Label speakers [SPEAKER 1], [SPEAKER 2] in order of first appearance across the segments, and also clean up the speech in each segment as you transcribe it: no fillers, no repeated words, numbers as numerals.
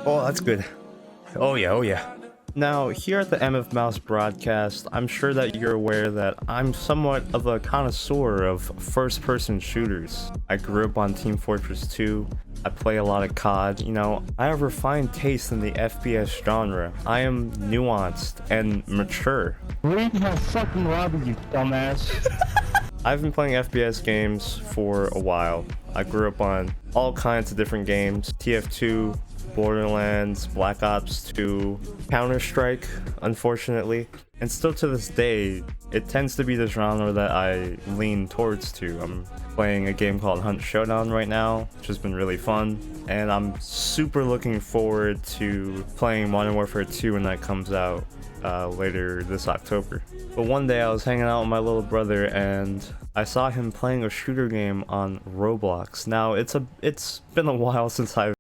[SPEAKER 1] Oh, that's good. Oh yeah, oh yeah. Now, here at the MF Mouse broadcast, I'm sure that you're aware that I'm somewhat of a connoisseur of first-person shooters. I grew up on Team Fortress 2, I play a lot of COD, I have refined taste in the FPS genre. I am nuanced and mature.
[SPEAKER 2] Read my fucking lobby, you dumbass.
[SPEAKER 1] I've been playing FPS games for a while. I grew up on all kinds of different games, TF2, Borderlands, Black Ops 2, Counter-Strike, unfortunately. And still to this day, it tends to be the genre that I lean towards too. I'm playing a game called Hunt Showdown right now, which has been really fun. And I'm super looking forward to playing Modern Warfare 2 when that comes out later this October. But one day I was hanging out with my little brother and I saw him playing a shooter game on Roblox. Now, it's been a while since I've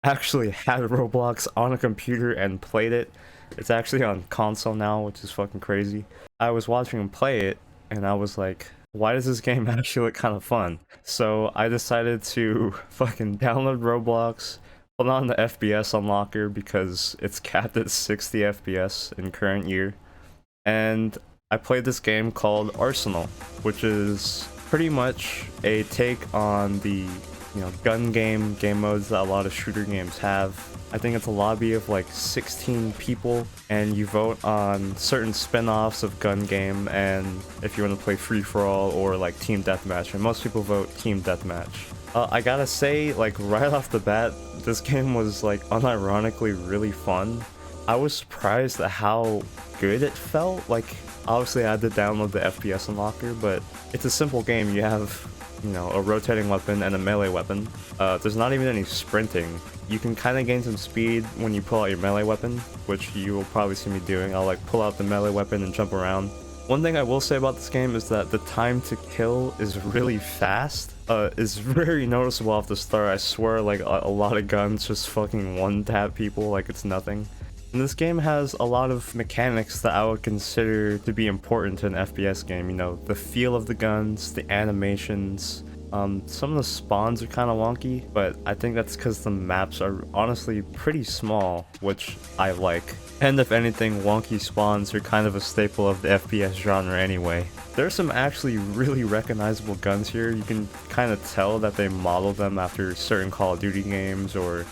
[SPEAKER 1] actually had Roblox on a computer and played it. It's actually on console now, which is fucking crazy. I was watching him play it, and I was like, why does this game actually look kind of fun? So I decided to fucking download Roblox, put on the FPS unlocker because it's capped at 60 FPS in current year, and I played this game called Arsenal, which is pretty much a take on the gun game modes that a lot of shooter games have. I think it's a lobby of like 16 people, and you vote on certain spin-offs of gun game, and if you want to play free-for-all or like team deathmatch, and most people vote team deathmatch. I gotta say, like right off the bat, this game was like unironically really fun. I was surprised at how good it felt. Like, obviously I had to download the FPS unlocker, but it's a simple game. You have a rotating weapon and a melee weapon. There's not even any sprinting. You can kind of gain some speed when you pull out your melee weapon, which you will probably see me doing. I'll like pull out the melee weapon and jump around. One thing I will say about this game is that the time to kill is really fast. It's very noticeable off the start. I swear, like a lot of guns just fucking one-tap people like it's nothing. And this game has a lot of mechanics that I would consider to be important to an FPS game. The feel of the guns, the animations. Some of the spawns are kind of wonky, but I think that's because the maps are honestly pretty small, which I like. And if anything, wonky spawns are kind of a staple of the FPS genre anyway. There's some actually really recognizable guns here. You can kind of tell that they modeled them after certain Call of Duty games or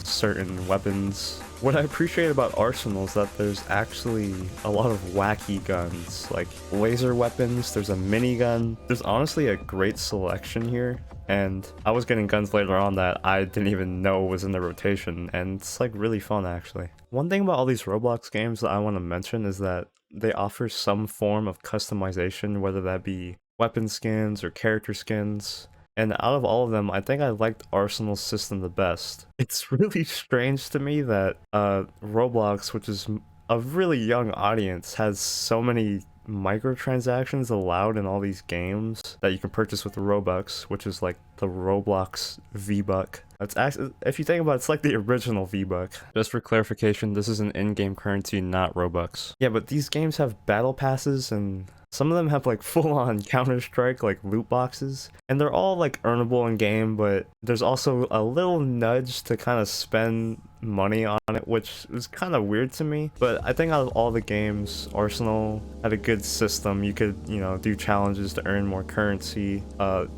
[SPEAKER 1] certain weapons. What I appreciate about Arsenal is that there's actually a lot of wacky guns, like laser weapons, there's a minigun. There's honestly a great selection here, and I was getting guns later on that I didn't even know was in the rotation, and it's like really fun actually. One thing about all these Roblox games that I want to mention is that they offer some form of customization, whether that be weapon skins or character skins. And out of all of them, I think I liked Arsenal's system the best. It's really strange to me that Roblox, which is a really young audience, has so many microtransactions allowed in all these games that you can purchase with the Robux, which is like the Roblox V-Buck. It's actually, if you think about it, it's like the original V-Buck. Just for clarification, this is an in-game currency, not Robux. Yeah, but these games have battle passes, and some of them have like full-on Counter-Strike like loot boxes, and they're all like earnable in game, but there's also a little nudge to kind of spend money on it, which is kind of weird to me. But I think out of all the games, Arsenal had a good system. You could do challenges to earn more currency.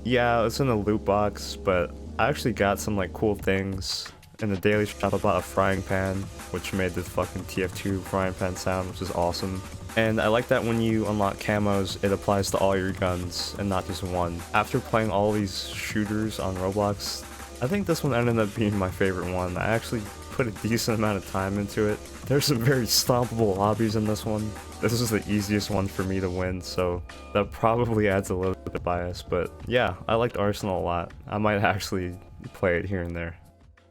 [SPEAKER 1] Yeah, it's in a loot box, but I actually got some like cool things. In the daily shop I bought a frying pan, which made this fucking TF2 frying pan sound, which is awesome. And I like that when you unlock camos, it applies to all your guns and not just one. After playing all these shooters on Roblox, I think this one ended up being my favorite one. I actually put a decent amount of time into it. There's some very stompable lobbies in this one. This is the easiest one for me to win, so that probably adds a little bit of bias. But yeah, I liked Arsenal a lot. I might actually play it here and there.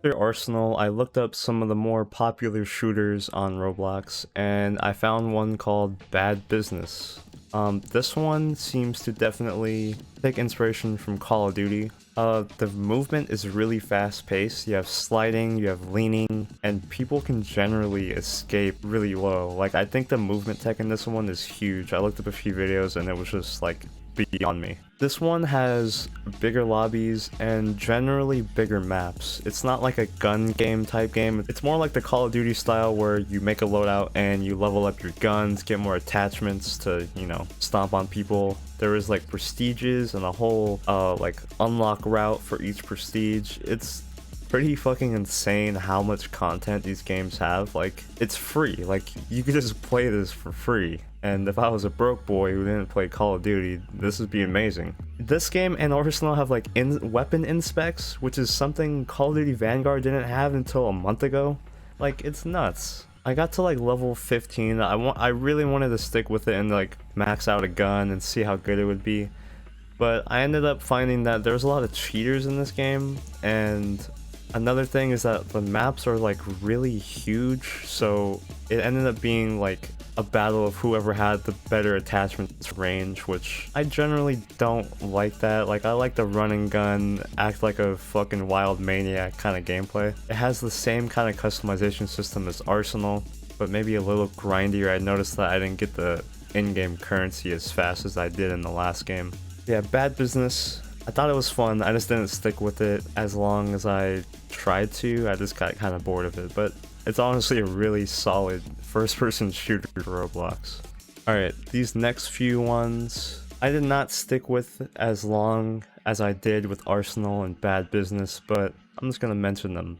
[SPEAKER 1] After Arsenal, I looked up some of the more popular shooters on Roblox, and I found one called Bad Business. This one seems to definitely take inspiration from Call of Duty. The movement is really fast-paced. You have sliding, you have leaning, and people can generally escape really low. Like, I think the movement tech in this one is huge. I looked up a few videos and it was just like beyond me. This one has bigger lobbies and generally bigger maps. It's not like a gun game type game. It's more like the Call of Duty style where you make a loadout and you level up your guns, get more attachments to, you know, stomp on people. There is like prestiges and a whole like unlock route for each prestige. It's pretty fucking insane how much content these games have. Like, it's free. Like, you could just play this for free. And if I was a broke boy who didn't play Call of Duty, this would be amazing. This game and Arsenal have like weapon inspects, which is something Call of Duty Vanguard didn't have until a month ago. Like, it's nuts. I got to like level 15. I really wanted to stick with it and like max out a gun and see how good it would be. But I ended up finding that there's a lot of cheaters in this game, and another thing is that the maps are like really huge, so it ended up being like a battle of whoever had the better attachments range, which I generally don't like that. Like, I like the run and gun, act like a fucking wild maniac kind of gameplay. It has the same kind of customization system as Arsenal, but maybe a little grindier. I noticed that I didn't get the in-game currency as fast as I did in the last game. Yeah, Bad Business. I thought it was fun. I just didn't stick with it as long as I tried to. I just got kind of bored of it, but it's honestly a really solid first-person shooter for Roblox. Alright, these next few ones I did not stick with as long as I did with Arsenal and Bad Business, but I'm just gonna mention them.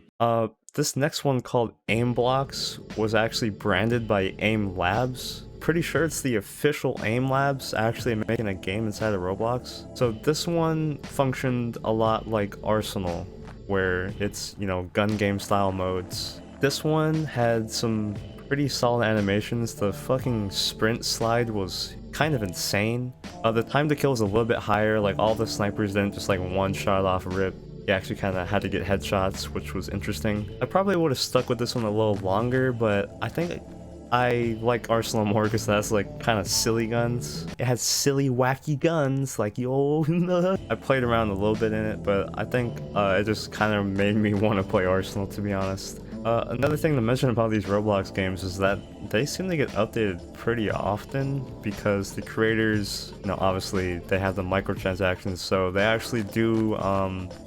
[SPEAKER 1] This next one called ROBLOX was actually branded by AIM Labs. Pretty sure it's the official AIM Labs actually making a game inside of Roblox. So this one functioned a lot like Arsenal, where it's, you know, gun game style modes. This one had some pretty solid animations. The fucking sprint slide was kind of insane. The time to kill was a little bit higher. Like, all the snipers didn't just like one shot off rip. You actually kind of had to get headshots, which was interesting. I probably would have stuck with this one a little longer, but I think I like Arsenal more because that's like kind of silly guns. It has silly, wacky guns, like, yo. I played around a little bit in it, but I think it just kind of made me want to play Arsenal, to be honest. Another thing to mention about these Roblox games is that they seem to get updated pretty often because the creators, you know, obviously they have the microtransactions, so they actually do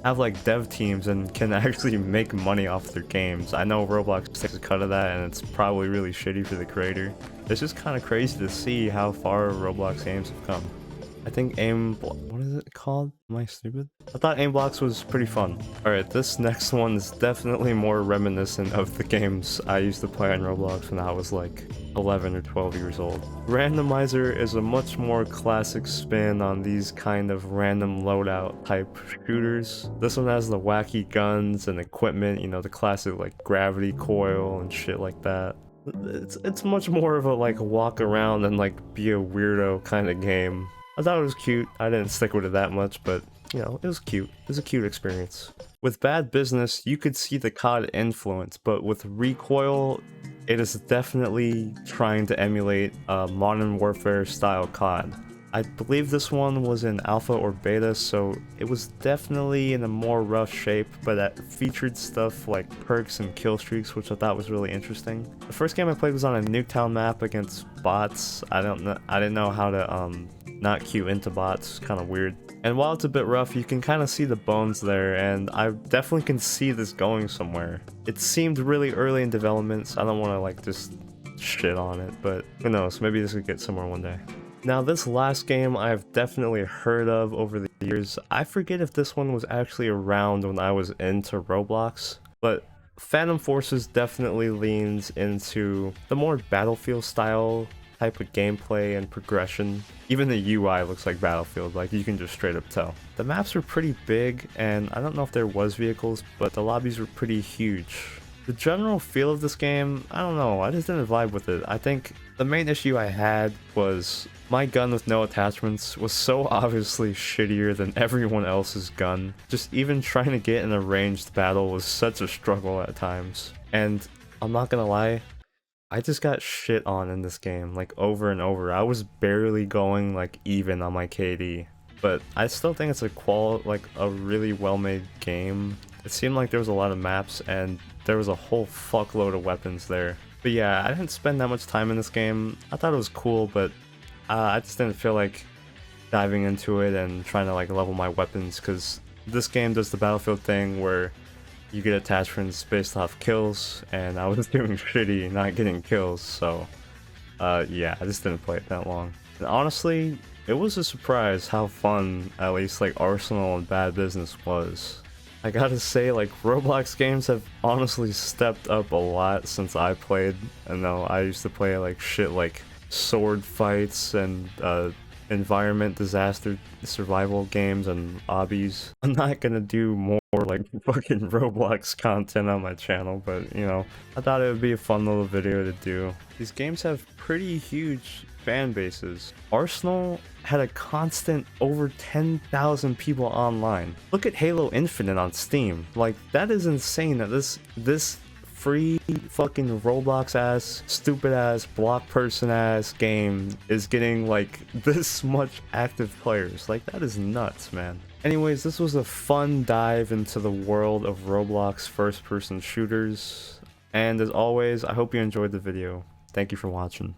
[SPEAKER 1] have like dev teams and can actually make money off their games. I know Roblox takes a cut of that and it's probably really shitty for the creator. It's just kind of crazy to see how far Roblox games have come. I think what is it called? Am I stupid? I thought ROBLOX was pretty fun. Alright, this next one is definitely more reminiscent of the games I used to play on Roblox when I was like 11 or 12 years old. Randomizer is a much more classic spin on these kind of random loadout type shooters. This one has the wacky guns and equipment, you know, the classic like gravity coil and shit like that. It's much more of a like walk around and like be a weirdo kind of game. I thought it was cute. I didn't stick with it that much, but, you know, it was cute. It was a cute experience. With Bad Business, you could see the COD influence, but with Recoil, it is definitely trying to emulate Modern Warfare style COD. I believe this one was in alpha or beta, so it was definitely in a more rough shape, but that featured stuff like perks and kill streaks, which I thought was really interesting. The first game I played was on a Nuketown map against bots. I didn't know how to not queue into bots. Kind of weird. And while it's a bit rough, you can kind of see the bones there, and I definitely can see this going somewhere. It seemed really early in development, so I don't want to like just shit on it, but who knows, maybe this could get somewhere one day. Now, this last game I've definitely heard of over the years. I forget if this one was actually around when I was into Roblox, but Phantom Forces definitely leans into the more Battlefield style type of gameplay and progression. Even the UI looks like Battlefield, like you can just straight up tell. The maps were pretty big, and I don't know if there was vehicles, but the lobbies were pretty huge. The general feel of this game, I don't know, I just didn't vibe with it. I think the main issue I had was my gun with no attachments was so obviously shittier than everyone else's gun. Just even trying to get in a ranged battle was such a struggle at times. And I'm not gonna lie, I just got shit on in this game, like over and over. I was barely going like even on my KD. But I still think it's a really well-made game. It seemed like there was a lot of maps and there was a whole fuckload of weapons there. But yeah, I didn't spend that much time in this game. I thought it was cool, but I just didn't feel like diving into it and trying to like level my weapons, because this game does the Battlefield thing where you get attachments based off kills, and I was doing shitty not getting kills, so yeah, I just didn't play it that long. And honestly, it was a surprise how fun at least like Arsenal and Bad Business was. I gotta say, like, Roblox games have honestly stepped up a lot since I played. I know I used to play like shit like sword fights and environment disaster survival games and obbies. I'm not gonna do more like fucking Roblox content on my channel, but you know, I thought it would be a fun little video to do. These games have pretty huge fan bases. Arsenal had a constant over 10,000 people online. Look at Halo Infinite on Steam. Like, that is insane that this free fucking Roblox ass, stupid ass, block person ass game is getting like this much active players. Like, that is nuts, man. Anyways, this was a fun dive into the world of Roblox first person shooters. And as always, I hope you enjoyed the video. Thank you for watching.